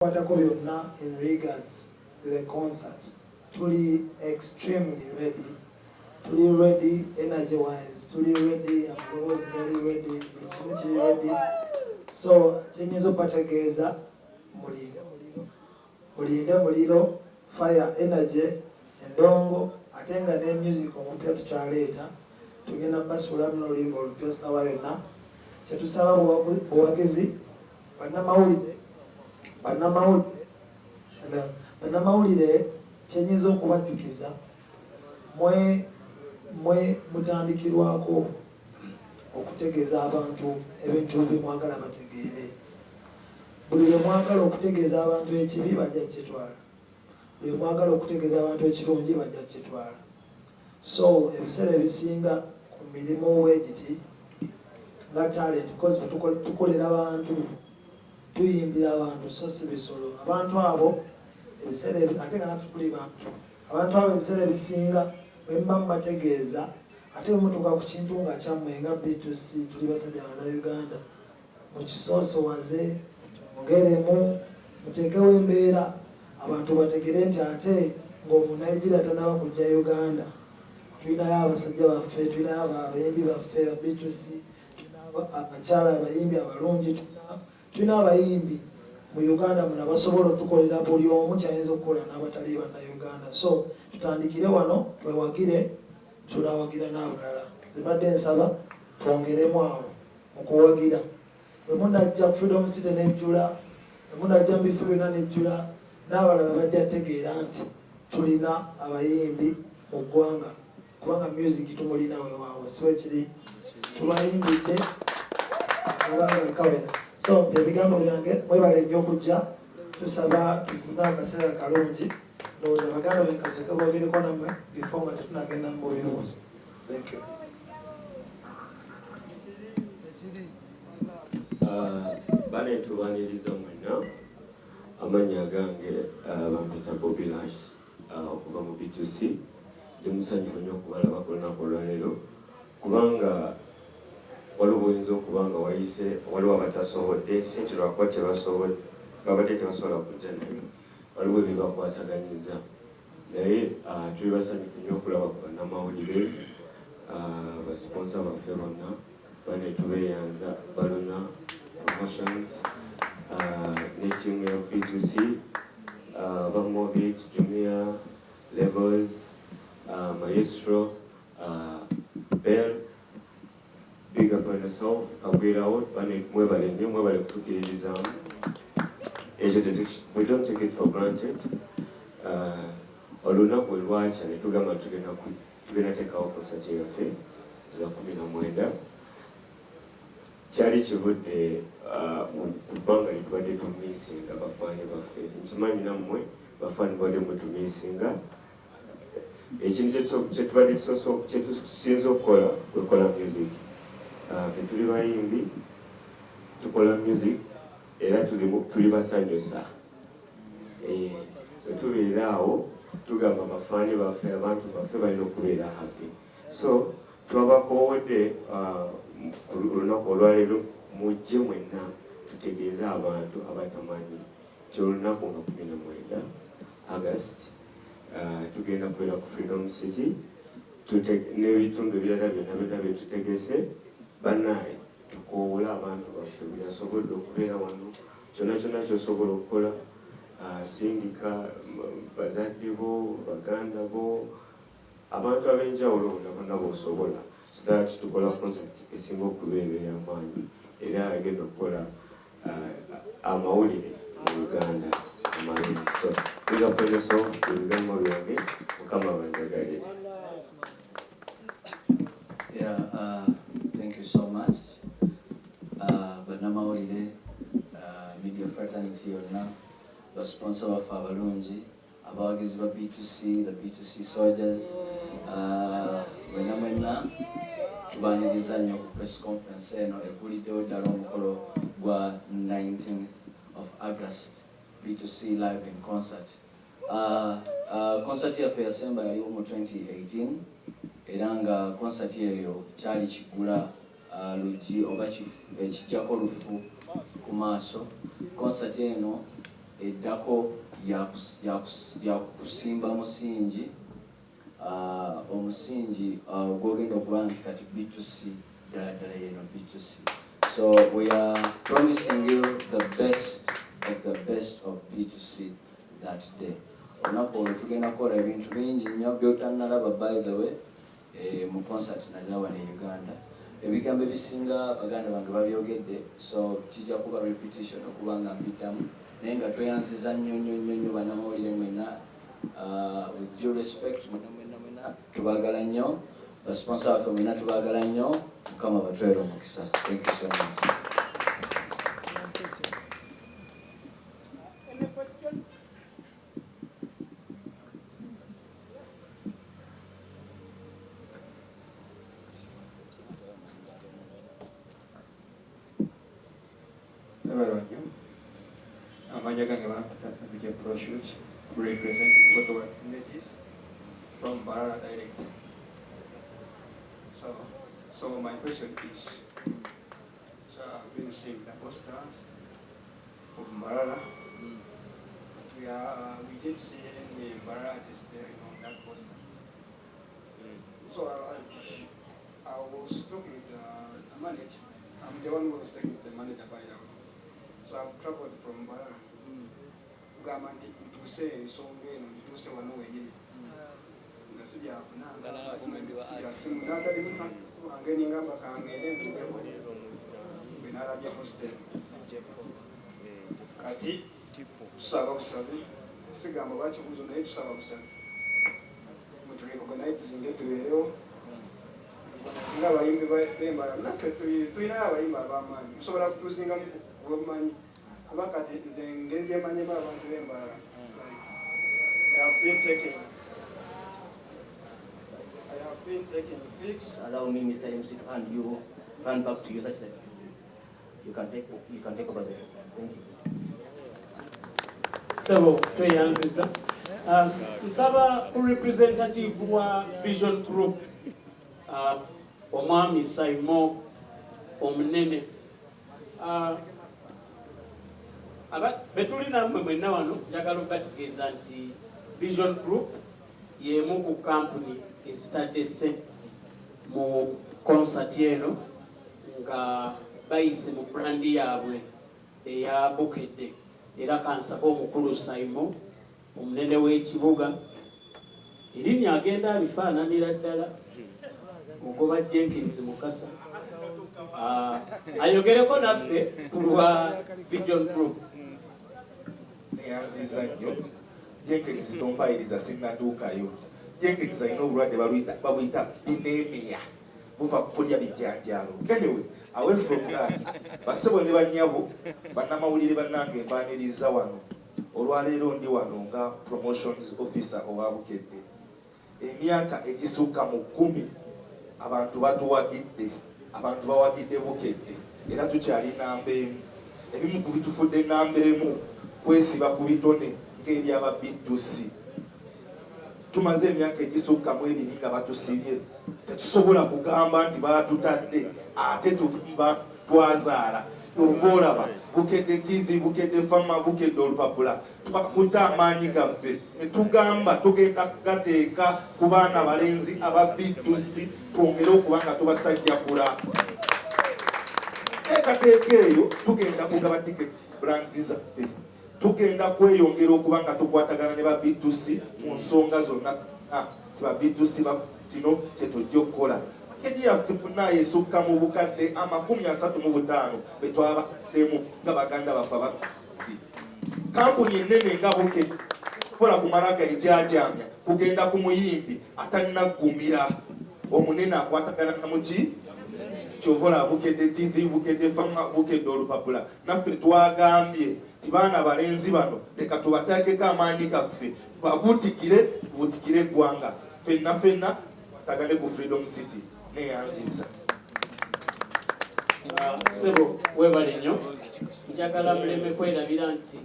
in regards to the concert, truly extremely ready, truly ready energy-wise, truly ready, applause, very ready, ready. So, chenyezo pategeza muliro, fire, energy, endongo, atenga ne music omumpya tukyaleeta, tugenda basula muno oluyimba olupya sawa yonna, kyetusaba buwagizi, bannamawulire kyenyiza okubajjukiza mwe mutandikirwako okutegeeza abantu ebintu bye mwagala bategeere. Buli lwe mwagala okutegeeza abantu ekibi bajja kitwala, buli mwagala okutegeeza abantu ekirungi bajja kitwala. So ebiseera ebisinga ku mirimu wegiti nga talent, because tukolera abantu, tuyimbira abantu, so si bisolo. Abantu abo ebiseera ate nga naffe tuli bantu, abantu abo ebiseera ebisinga bwe muba mubategeeza ate mutuuka ku kintu nga kyammwe nga B2C tuli basajja Bannayuganda, mukisoosowaze mugeremu, muteekewo embeera abantu bategere nti ate ng'Omunigeria tanaba kujja Uganda tulinayo abasajja baffe, tulinayo abayimbi baffe ba B2C, abakyala abayimbi abalungi, tulina abayimbi mu Uganda muno abasobola okutukolera buli omu kyayinza okukola n'abatali Bannayuganda. So tutandikire wano twewagire, tunawagira n'abalala. Zibadde nsaba twongeremu awo mu kuwagira. Bwe munajja ku Freedom City n'ejjula, bwe munajja mu bifo byonna n'ejjula, n'abalala bajja tegeera nti tulina abayimbi mu ggwanga, kubanga music tumulina weewaawo, si bwe kiri, tubayimbidde akabanga kawera. So ebigambo byange mwebale nnyo okujja, tusaba tufune akaseera kalungi, ndowooza baganda benkasooka bogereko nammwe before nga tetunagenda mu bibuuzo. Thank you. Bale tubaniriza mwenna, amannya gange bampita Bobby Lash okuva mu B2C. Ndi musanyufu nnyo okubalaba ku lunaku olwaleero, kubanga waliwo oyinza okuba nga wayise waliwo abatasobodde, si nti lwakuba babadde tebasobola kujja naye waliwo ebibakwasaganyiza. Naye tuli basanyufu nnyo okulaba ku bannamawulire, basponsa baffe bonna bane tubeeyanza Baluna Promotions, ne ttiimu ya B2C, Bakomyewo, Jumia, Levels, Maestro, Bell, big up on yourself, Kabwirawo, mwebale nnyo, mwebale kutukiririzaamu. We don't take it for granted. Olunaku lwakya ne tugamba tugenda teekawo konsati yaffe za 19. Kyali kivudde ku bbanga lye tubadde tumiisinga bafaani baffe. Nkimanyi nammwe bafaani badde mutumiisinga. Ekintu kye tusinza okukola kwekola music. Tuli bayimbi, tukola music, era tuli basanyusa. Tubeera awo tugamba bafaani baffe, abantu baffe balina okubeera happy. So twabakoowodde olunaku olwaleero mujje mwenna tutegeeze abantu abatamanyi kyolunaku nga 19 August tugenda kubeera ku Freedom City, n'ebitundu ebirala byonna bye tutegese. Bannaye tukoowola abantu baffe byasobodde okubeera wano, kyonna ky'osobola okukola, sindika bazadde bo, baganda bo, abantu ab'enjawulo bonna b'osobola, so that tukola concert esinga okubeera ey'amaanyi era agenda okukola amawulire mu Uganda amalungi. So big up on yourself, ebigambo byange, Mukama banjagale. Thank you so much. Bannamawulire, media fraternity yonna, basponsa baffe abalungi, abawagizi ba B2C, the B2C soldiers, mwenna tubaaniriza nnyo ku press conference eno ekuliddewo ddala omukolo gwa 19th of August, B2C live in concert. Concert yaffe yasemba yaliwo mu 2018, era nga concert eyo kyali kigula luggi oba ekijjako lufu ku maaso. Concert eno eddako yakusimba musingi omusingi gwogenda okuba nti kati B2C ddala yeno B2C. So we are promising you the best of B2C that day. Olunaku olwo tugenda kukola ebintu bingi nnyo by'otannalaba by the way mu concert nalina wano e Uganda. Ebigambo ebisinga baganda bange babyogedde, so kijja kuba repetition okuba nga mbiddamu naye nga tweyanziza nnyo bannamawulire mwena with due respect mwena tubaagala nnyo, basponsor baffe mwena tubaagala nnyo, Mukama batwere omukisa. Thank you so much. Any questions? Brochures representing photo images from Barara Direct. So my question is, so I've been seeing the posters of Barara. We did see any Barara is there on that poster. So I was talking with the manager. I'm the one who was talking with the manager by now. So I've traveled from Barara. Government to say so to say one way in the city of Nanga, Simulata, and getting up a hanging in Arabia Hostel. Kati, Sabak Sabi, Sigama, what was on age Sabak Sabi. Would recognize in get to Rio. Never in the not to our Imam, so I'm choosing a woman. I have been taking pics. Allow me, Mr. MC, to hand back to you such that you can take over there. Thank you. So, tweyanziza. Nsaba ku representative wa Vision Group, Omwami Simon Omunene. Betulina mwenna wano njagala okubategeeza nti Vision Group y'emu ku kampuni ezitadde ssente mu concert eno nga bayise mu brandi yaabwe eya Bukedde, era kansaba omukulu Simon omunene w'ekibuga erinnya agenda alifaananira ddala Mugoba Jenkins Mukasa ayogereko naffe ku lwa Vision Group. Yanziza nnyo Jenkins tompayiriza sinnatuukayo. Jenkins alina obulwadde babuyita binemia buva ku kulya bijjanjalo. Anyway, away from that, basebo ne bannyabo bannamawulire bannange mbaaniriza wano olwaleero ndi wano nga promotions officer owa Bukedde. Emyaka egisukka mu 10 abantu batuwagidde, abantu bawagidde Bukedde era tukyali namba emu. Ebimu ku bitufudde namba emu kwesiba ku bitone ng'ebyaba B2C. Tumaze emyaka egisukka mu 2 nga batusibye. Tetusobola kugamba nti baatutadde ate tuva twazaala. Oboolaba Bukedde TV, Bukedde Fama, Bukedde olupapula twakuta amaanyi gaffe ne tugamba tugenda kugateeka ku baana balenzi aba B2C twongere okuba nga tubasajjakula. Ekateeka eyo tugenda kugaba tickets brands zaffe. Tugenda kweyongera okuba nga tukwatagana ne ba B2C mu nsonga zonna ba B2C kino kye tujja okukola. Keji yaffe naye esukka mu bukadde 35 betwabaddemu nga baganda baffe abakadde. Kampuni ennene nga Bukedde kola kumala gali gyajamya kugenda ku muyimbi atannagumira omunene akwatagana na muki kyovola Bukedde TV, Bukedde Fama, Bukedde olupapula. Naffe twagambye ti baana balenzi bano leka tubateekeko amaanyi gaffe babuutikire eggwanga ffenna twatagane ku Freedom City neyanziza. Sebo webale nnyo, njagala muleme kwerabira nti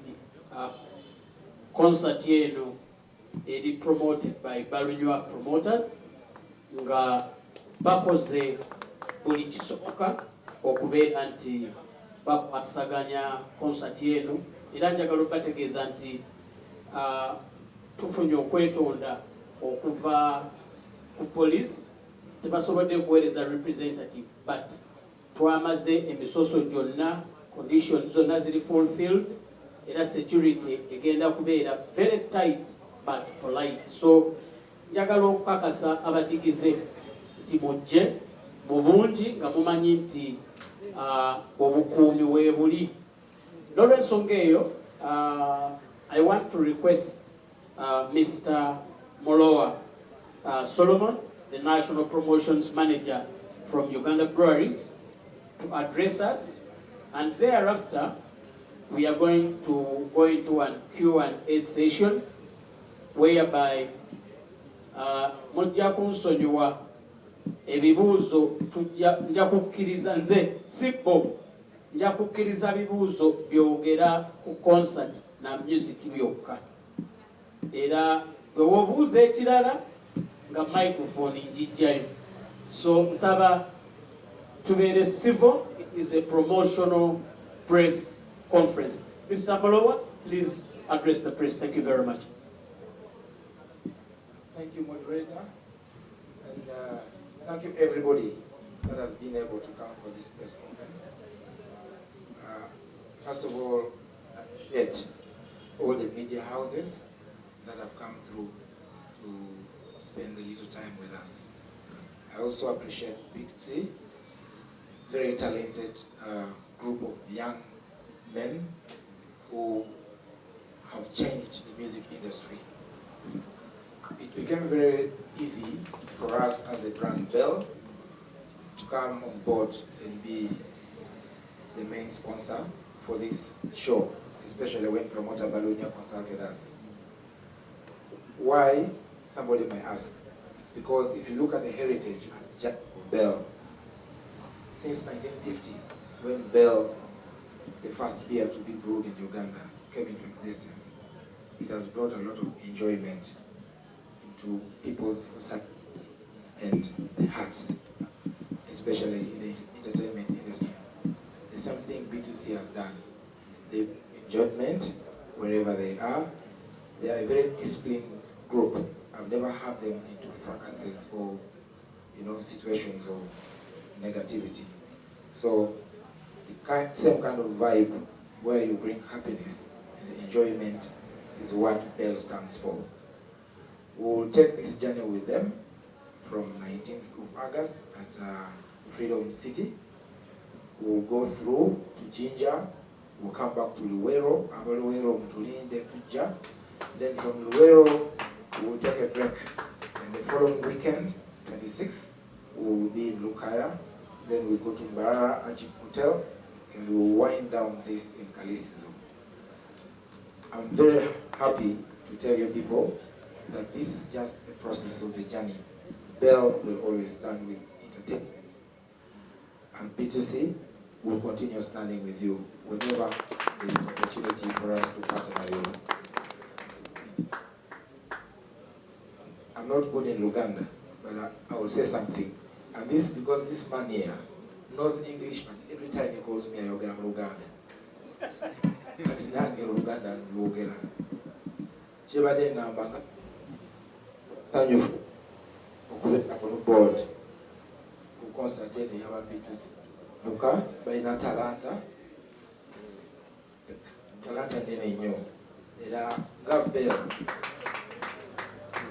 concert eno eri promoted by Balangidde promoters nga bakoze buli kisoboka okubeera nti bakwasaganya concert eno era njagala okubategeeza nti tufunye okwetonda okuva ku police tebasobodde kuweereza representative but twamaze emisoso gyonna conditions zonna ziri fulfilled era security egenda kubeera very tight but polite. So njagala okukakasa abadigize nti mujje mu bungi nga mumanyi nti obukuumi weebuli. N'olwensonga eyo I want to request Mr. Molowa Solomon, the National Promotions Manager from Uganda Breweries, to address us, and thereafter we are going to go into a Q&A session whereby mujja kunsonyiwa ebibuuzo nja kukkiriza nze sipo nja kukkiriza bibuuzo byogera ku concert na music byokka, era gwe wobuuza ekirala nga microphone njijjayo. So nsaba tubeere civil. It is a promotional press conference. Mr. Molowa, please address the press. Thank you very much. Thank you, moderator, and thank you everybody that has been able to come for this press conference. First of all, I appreciate all the media houses that have come through to spend a little time with us. I also appreciate B2C, a very talented group of young men who have changed the music industry. It became very easy for us as a brand Bell to come on board and be the main sponsor for this show, especially when promoter Balunya consulted us. Why? Somebody may ask. It's because if you look at the heritage of Bell, since 1950, when Bell, the first beer to be brewed in Uganda, came into existence, it has brought a lot of enjoyment into people's society and the hearts, especially in the entertainment industry. The same thing B2C has done. The enjoyment wherever they are. They are a very disciplined group. I've never had them into fracases or situations of negativity. So the same kind of vibe where you bring happiness and enjoyment is what Bell stands for. We'll take this journey with them from 19th of August at Freedom City. We'll go through to Jinja. We'll come back to Luwero. Luwero Mutulinde Tuja. Then from Luwero, we'll take a break. And the following weekend, 26th, we'll be in Lukaya. Then we'll go to Mbarara Ajip Hotel, and we'll wind down this in Kalisizo. I'm very happy to tell you people that this is just a process of the journey. Bell will always stand with entertainment, and B2C will continue standing with you whenever there is an opportunity for us to partner you. I'm not good in Luganda, but I will say something. And this is because this man here knows English, but every time he calls me, I go Luganda. But now I'm Luganda and Luganda. Shebade Nambanga. Thank you for the board. To concentrate on our B2C. Buka, by Talanta. Talanta Nenyo. Era Gabriel.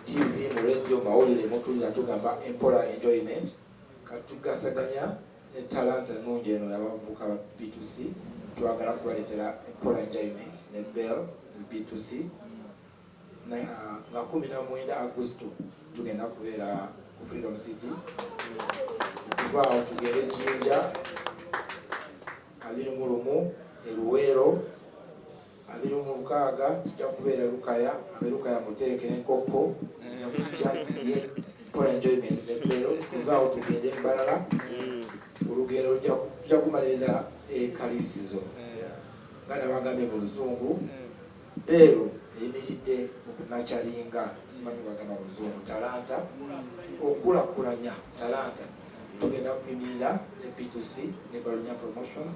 TV, radio, mauli, remote, yatugamba, empola enjoyment. Katugasaganya, Talanta Nunjeno, Buka B2C. Tuagala kubaletera empola enjoyment. Ne Bell, B2C. Na 19 Agosto tugenda kubeera ku Freedom City. Kuva awo tugere Jinja, 21 Luwero, 26 tujja kubeera Lukaya, Lukaya muteeke n'enkoko, empola enjoyment ne Bell. Kuva awo tugende Mbarara, olugendo tujja kumaliriza Kalisizo. Ngana bagambye mu Luzungu, Bell eyimiridde okunachalinga simanyi bagamba Luzungu Talanta okulakulanya Talanta. Tugenda kuyimirira ne B2C ne Balunya Promotions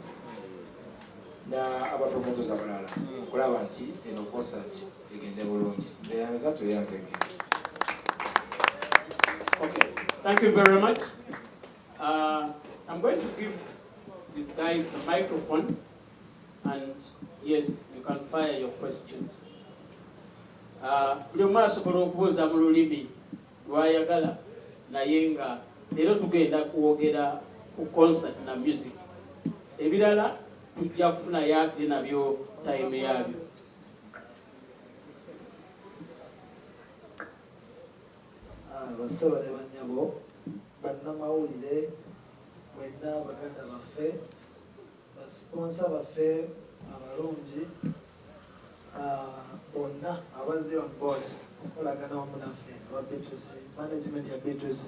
na abapromoters abalala okulaba nti eno concert egende bulungi neyanza tweyanzenge. Okay, thank you very much. I'm going to give these guys the microphone, and yes, you can fire your questions. Buli omu asobola okubuuza mu lulimi lw'ayagala naye nga leero tugenda kwogera ku concert na music. Ebirala tujja kufunayo ate nabyo time yabyo. Bassebo ne bannyabo, bannamawulire, mwenna baganda baffe, basponsa baffe abalungi, bonna abazze on board okolagana wamu naffe aba B2C, management ya B2C,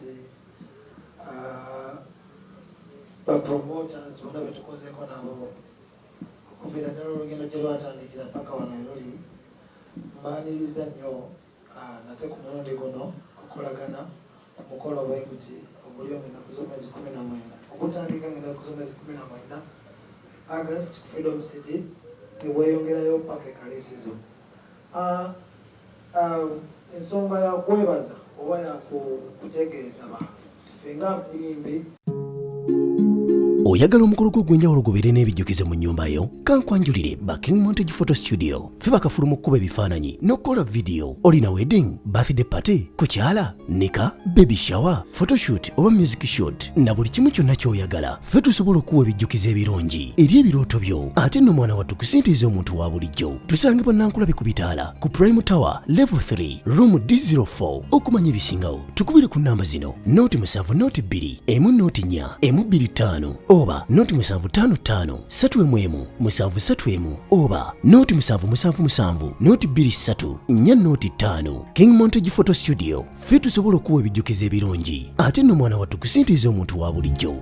bapromoters bonna betukozeeko nabo okuviira ddala olugendo gye lwatandikira paka wano luli. Mbaaniriza nnyo nate ku mulundi guno okolagana omukolo bwe guti oguli ennaku z'omwezi 19 ogutandika ng'ennaku z'omwezi 19 August Freedom City eweeyongerayo paka ekaleesizo. Ensonga ya kwebaza oba yakutegeeza bantu ffe nga biyimbi. Oyagala omukolo gw'enjawulo gubeere n'ebijjukizo mu nnyumba yo? Kankwanjulire ba King Montage Photo Studio. Ffe bakafulu mu kkuba ebifaananyi n'okukola video. Olina wedding, birthday party, kukyala, nika, baby shower, photoshoot oba music shoot na buli kimu kyonna ky'oyagala. Ffe tusobola okuwa ebijjukizo ebirungi eri ebirooto byo. Ate nno mwana wattu kusintiiza omuntu wa bulijjo. Tusangibwa Nankulabe ku Bitaala ku Prime Tower Level 3 Room D04. Okumanya ebisingawo tukubire ku nnamba zino: 07 2 1 4 25 oba 0755 3 731 oba 0777 23 405. King Montage Photo Studio. Ffe tusobola okuwa ebijjukizo ebirungi ate nno mwana wattu kusintiiza omuntu wa bulijjo.